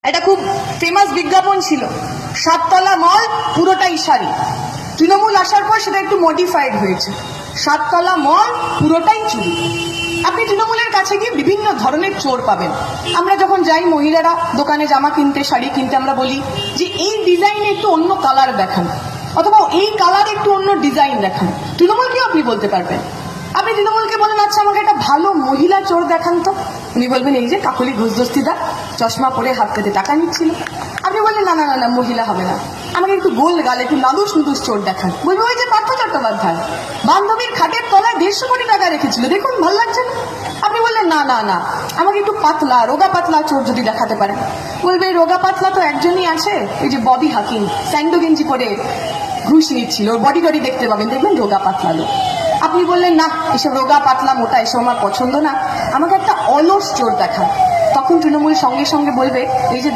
একটা খুব ফেমাস বিজ্ঞাপন ছিল, 7 তলা মল পুরোটাই শাড়ি। তৃণমূল আসার পর সেটা একটু মডিফাইড হয়েছে, 7 তলা মল পুরোটাই চুরি। আপনি তৃণমূলের কাছে গিয়ে বিভিন্ন ধরনের চোর পাবেন। আমরা যখন যাই মহিলারা দোকানে জামা কিনতে, শাড়ি কিনতে, আমরা বলি যে এই ডিজাইনে একটু অন্য কালার দেখান, অথবা এই কালার একটু অন্য ডিজাইন দেখান। তৃণমূলকেও আপনি বলতে পারবেন। আপনি তৃণমূলকে বলেন, আচ্ছা আমাকে একটা ভালো মহিলা চোর দেখান তো। উনি বলবেন, এই যে কাকলি ঘোষদস্তিদা, চশমা পরে হাত পেতে টাকা নিচ্ছিল। আপনি বললেন, না না না না, মহিলা হবে না, আমাকে একটু গোল গাল, একটু নাদুস নুদুস চোর দেখান। বলবে, ওই যে পার্থ চট্টোপাধ্যায় বান্ধবীর খাটের তলায় 150 কোটি টাকা রেখেছিল, দেখুন ভালো লাগছে না। আপনি বললেন, না না না, আমাকে একটু পাতলা, রোগা পাতলা চোর যদি দেখাতে পারেন। বলবে, রোগা পাতলা তো একজনই আছে, ওই যে ববি হাকিম, স্যান্ডো গেঞ্জি পরে ঘুষ নিচ্ছিল, ওর বডি টডি দেখতে পাবেন, দেখবেন রোগা পাতলা লোক। আপনি বললেন, না, এসব রোগা পাতলা মোটা এসব আমার পছন্দ না, আমাকে একটা অলস চোর দেখান। তখন তৃণমূল সঙ্গে সঙ্গে বলবে, এই যে